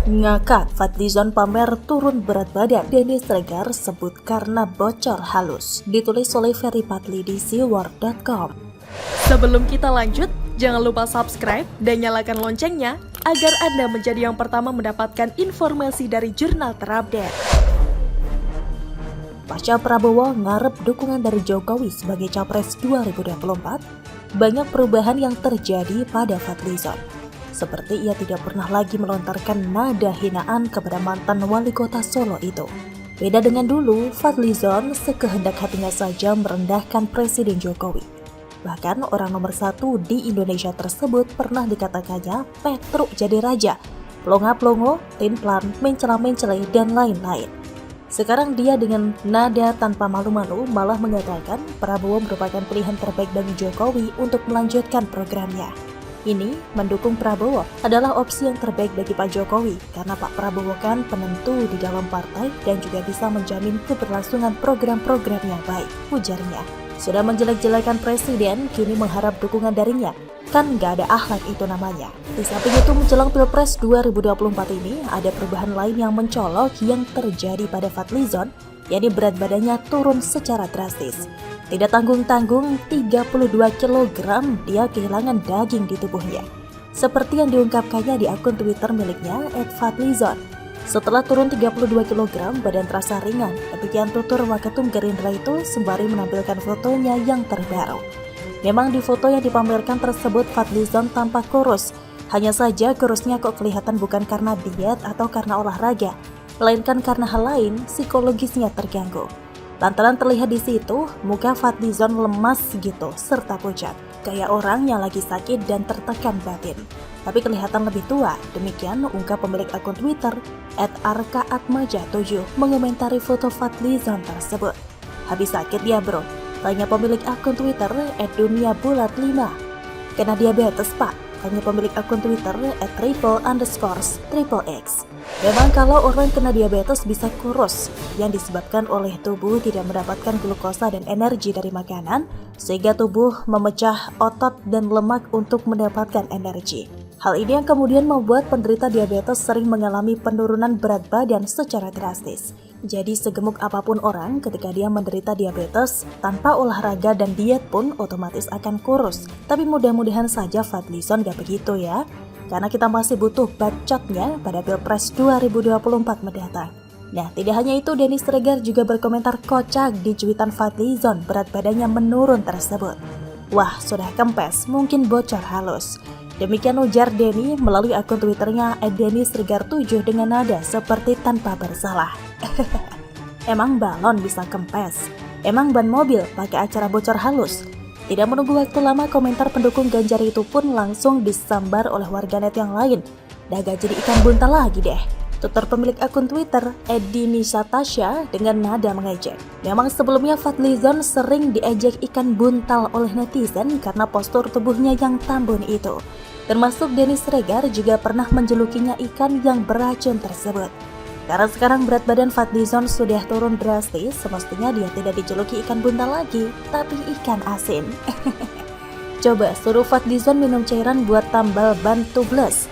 Ngakak Fadlizon pamer turun berat badan, Denny Sregar sebut karena bocor halus. Ditulis oleh Ferry Patli di siwar.com. Sebelum kita lanjut, jangan lupa subscribe dan nyalakan loncengnya agar Anda menjadi yang pertama mendapatkan informasi dari jurnal terupdate. Pasca Prabowo ngarep dukungan dari Jokowi sebagai Capres 2024, banyak perubahan yang terjadi pada Fadlizon. Seperti ia tidak pernah lagi melontarkan nada hinaan kepada mantan wali kota Solo itu. Beda dengan dulu, Fadlizon sekehendak hatinya saja merendahkan Presiden Jokowi. Bahkan orang nomor 1 di Indonesia tersebut pernah dikatakannya Petruk jadi raja, pelongo-pelongo, tin-plan, mencela-mencela, dan lain-lain. Sekarang dia dengan nada tanpa malu-malu malah mengatakan Prabowo merupakan pilihan terbaik bagi Jokowi untuk melanjutkan programnya. Ini mendukung Prabowo adalah opsi yang terbaik bagi Pak Jokowi karena Pak Prabowo kan penentu di dalam partai dan juga bisa menjamin keberlangsungan program-program yang baik, ujarnya. Sudah menjelek-jelekan presiden, kini mengharap dukungan darinya. Kan nggak ada akhlak itu namanya. Di samping itu menjelang Pilpres 2024 ini, ada perubahan lain yang mencolok yang terjadi pada Fadlizon, yakni berat badannya turun secara drastis. Tidak tanggung-tanggung 32 kg dia kehilangan daging di tubuhnya. Seperti yang diungkapkannya di akun Twitter miliknya @fadlizon. Setelah turun 32 kg, badan terasa ringan. Demikian tutur Waketum Gerindra itu sembari menampilkan fotonya yang terbaru. Memang di foto yang dipamerkan tersebut Fadlizon tampak kurus. Hanya saja kurusnya kok kelihatan bukan karena diet atau karena olahraga, melainkan karena hal lain, psikologisnya terganggu. Lantaran terlihat di situ, muka Fadlizon lemas gitu, serta pucat. Kayak orang yang lagi sakit dan tertekan batin. Tapi kelihatan lebih tua, demikian ungkap pemilik akun Twitter, @arkaatmaja7, mengomentari foto Fadlizon tersebut. Habis sakit ya bro, tanya pemilik akun Twitter, @duniabulat5. Kena diabetes pak, tanya pemilik akun Twitter, @triple_xx. Memang kalau orang kena diabetes bisa kurus, yang disebabkan oleh tubuh tidak mendapatkan glukosa dan energi dari makanan, sehingga tubuh memecah otot dan lemak untuk mendapatkan energi. Hal ini yang kemudian membuat penderita diabetes sering mengalami penurunan berat badan secara drastis. Jadi segemuk apapun orang ketika dia menderita diabetes, tanpa olahraga dan diet pun otomatis akan kurus. Tapi mudah-mudahan saja Fadlizon gak begitu ya. Karena kita masih butuh bacotnya pada Pilpres 2024 mendatang. Nah, tidak hanya itu, Denny Sregar juga berkomentar kocak di cuitan Fadlizon berat badannya menurun tersebut. Wah, sudah kempes, mungkin bocor halus. Demikian ujar Denny melalui akun Twitternya @dennysregar7 dengan nada seperti tanpa bersalah. Emang balon bisa kempes? Emang ban mobil pakai acara bocor halus? Tidak menunggu waktu lama, komentar pendukung Ganjar itu pun langsung disambar oleh warganet yang lain. Dah gak jadi ikan buntal lagi deh, tutur pemilik akun Twitter @dinishatasha dengan nada mengejek. Memang sebelumnya Fadlizon sering diejek ikan buntal oleh netizen karena postur tubuhnya yang tambun itu. Termasuk Denny Sregar juga pernah menjulukinya ikan yang beracun tersebut. Karena sekarang berat badan Fadlizon sudah turun drastis, semestinya dia tidak dijuluki ikan buntal lagi, tapi ikan asin. Coba suruh Fadlizon minum cairan buat tambal ban tubles.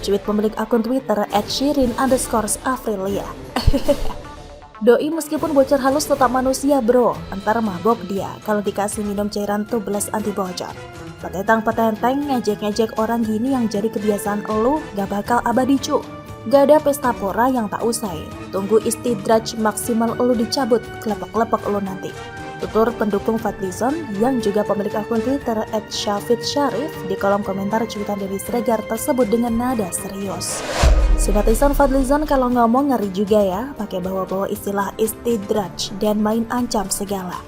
Cuit pemilik akun Twitter @shirin_afrilia. Doi meskipun bocor halus tetap manusia bro, entar mabok dia kalau dikasih minum cairan tubles anti bocor. Petentang-petenteng ngejek-ngejek orang gini yang jadi kebiasaan elu gak bakal abadi cu. Gak ada pesta pora yang tak usai. Tunggu istidraj maksimal elu dicabut, kelepek-kelepek elu nanti. Tutur pendukung Fadlizon yang juga pemilik akun Twitter @syafid_syarif di kolom komentar cuitan Denny Sregar tersebut dengan nada serius. Simpatisan Fadlizon kalau ngomong ngeri juga ya, pakai bawa-bawa istilah istidraj dan main ancam segala.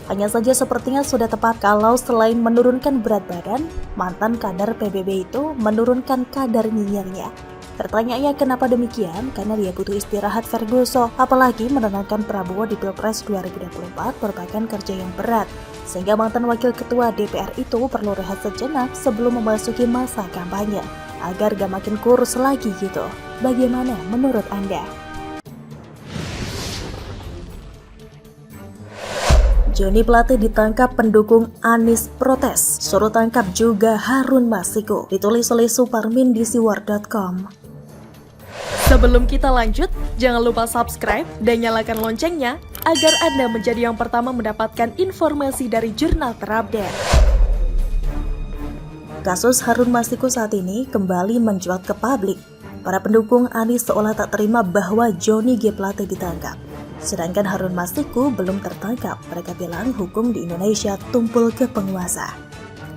Hanya saja sepertinya sudah tepat kalau selain menurunkan berat badan, mantan kadar PBB itu menurunkan kadar nyinyirnya. Pertanyaannya kenapa demikian? Karena dia butuh istirahat Ferguson, apalagi menenangkan Prabowo di Pilpres 2024 merupakan kerja yang berat. Sehingga mantan wakil ketua DPR itu perlu rehat sejenak sebelum memasuki masa kampanye, agar gak makin kurus lagi gitu. Bagaimana menurut Anda? Joni Plate ditangkap pendukung Anies protes, suruh tangkap juga Harun Masiku. Ditulis oleh Suparmin di siwar.com. Sebelum kita lanjut, jangan lupa subscribe dan nyalakan loncengnya agar Anda menjadi yang pertama mendapatkan informasi dari jurnal terupdate. Kasus Harun Masiku saat ini kembali mencuat ke publik. Para pendukung Anies seolah tak terima bahwa Johnny G. Plate ditangkap. Sedangkan Harun Masiku belum tertangkap. Mereka bilang hukum di Indonesia tumpul ke penguasa.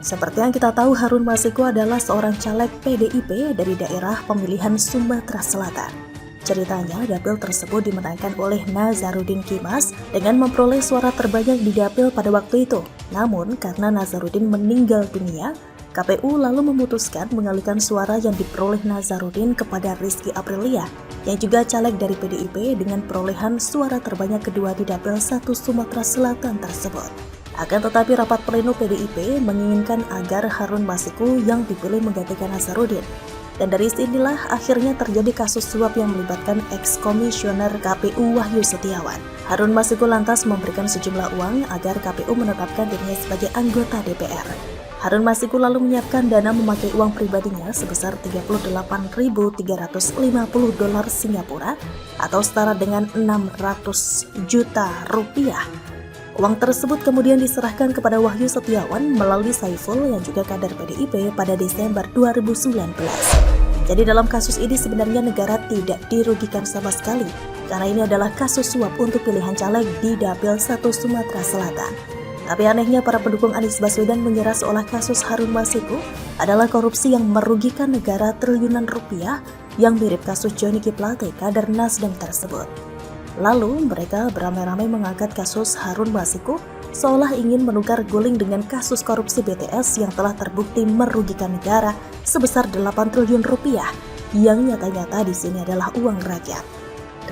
Seperti yang kita tahu, Harun Masiku adalah seorang caleg PDIP dari daerah pemilihan Sumatera Selatan. Ceritanya, dapil tersebut dimenangkan oleh Nazarudin Kimas dengan memperoleh suara terbanyak di dapil pada waktu itu. Namun, karena Nazarudin meninggal dunia, KPU lalu memutuskan mengalihkan suara yang diperoleh Nazarudin kepada Rizky Aprilia, yang juga caleg dari PDIP dengan perolehan suara terbanyak kedua di dapil 1 Sumatera Selatan tersebut. Akan tetapi rapat pleno PDIP menginginkan agar Harun Masiku yang dipilih menggantikan Nazarudin. Dan dari sinilah akhirnya terjadi kasus suap yang melibatkan ex-komisioner KPU Wahyu Setiawan. Harun Masiku lantas memberikan sejumlah uang agar KPU menetapkan dirinya sebagai anggota DPR. Harun Masiku lalu menyiapkan dana memakai uang pribadinya sebesar 38.350 dolar Singapura atau setara dengan 600 juta rupiah. Uang tersebut kemudian diserahkan kepada Wahyu Setiawan melalui Saiful yang juga kader PDIP pada Desember 2019. Jadi dalam kasus ini sebenarnya negara tidak dirugikan sama sekali karena ini adalah kasus suap untuk pilihan caleg di Dapil 1 Sumatera Selatan. Tapi anehnya para pendukung Anies Baswedan mengira seolah kasus Harun Masiku adalah korupsi yang merugikan negara triliunan rupiah yang mirip kasus Johnny G. Plate kader Nasdem tersebut. Lalu mereka beramai-ramai mengangkat kasus Harun Masiku seolah ingin menukar guling dengan kasus korupsi BTS yang telah terbukti merugikan negara sebesar 8 triliun rupiah yang nyata-nyata di sini adalah uang rakyat.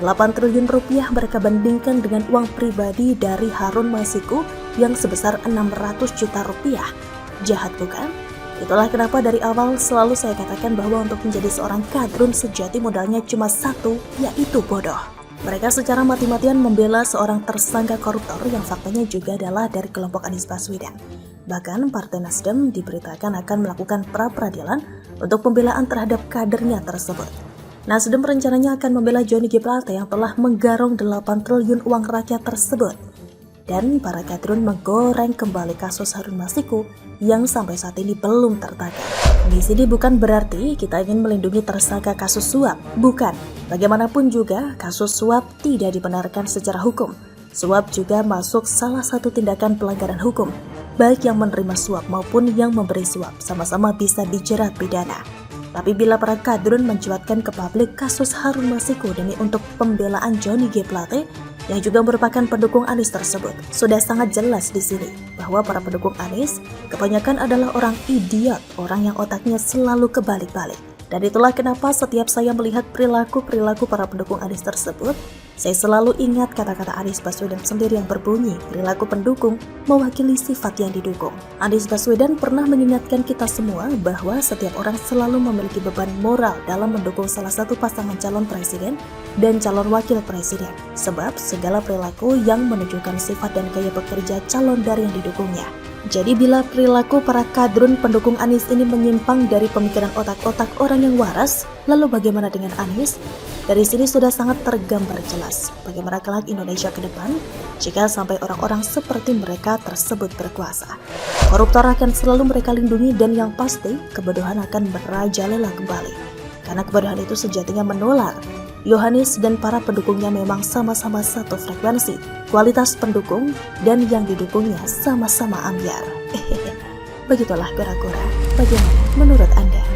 8 triliun rupiah mereka bandingkan dengan uang pribadi dari Harun Masiku yang sebesar 600 juta rupiah. Jahat bukan? Itulah kenapa dari awal selalu saya katakan bahwa untuk menjadi seorang kadrun sejati modalnya cuma satu, yaitu bodoh. Mereka secara mati-matian membela seorang tersangka koruptor yang faktanya juga adalah dari kelompok Anies Baswedan. Bahkan Partai Nasdem diberitakan akan melakukan pra-peradilan untuk pembelaan terhadap kadernya tersebut. Nasdem rencananya akan membela Johnny G. Plate yang telah menggarong 8 triliun uang rakyat tersebut. Dan para kadrun menggoreng kembali kasus Harun Masiku yang sampai saat ini belum tertangkap. Di sini bukan berarti kita ingin melindungi tersangka kasus suap, bukan. Bagaimanapun juga kasus suap tidak dibenarkan secara hukum. Suap juga masuk salah satu tindakan pelanggaran hukum, baik yang menerima suap maupun yang memberi suap sama-sama bisa dijerat pidana. Tapi bila para kadrun mencuatkan ke publik kasus Harun Masiku demi untuk pembelaan Johnny G. Plate yang juga merupakan pendukung Anies tersebut, sudah sangat jelas di sini bahwa para pendukung Anies kebanyakan adalah orang idiot, orang yang otaknya selalu kebalik-balik. Dan itulah kenapa setiap saya melihat perilaku para pendukung Anies tersebut, saya selalu ingat kata-kata Anies Baswedan sendiri yang berbunyi, perilaku pendukung mewakili sifat yang didukung. Anies Baswedan pernah mengingatkan kita semua bahwa setiap orang selalu memiliki beban moral dalam mendukung salah satu pasangan calon presiden dan calon wakil presiden. Sebab segala perilaku yang menunjukkan sifat dan gaya bekerja calon dari yang didukungnya. Jadi bila perilaku para kadrun pendukung Anies ini menyimpang dari pemikiran otak-otak orang yang waras, lalu bagaimana dengan Anies? Dari sini sudah sangat tergambar jelas bagaimana kelak Indonesia ke depan jika sampai orang-orang seperti mereka tersebut berkuasa. Koruptor akan selalu mereka lindungi dan yang pasti kebodohan akan merajalela kembali. Karena kebodohan itu sejatinya menular. Yohanes dan para pendukungnya memang sama-sama satu frekuensi, kualitas pendukung dan yang didukungnya sama-sama ambyar. Begitulah kura-kura. Bagaimana menurut Anda?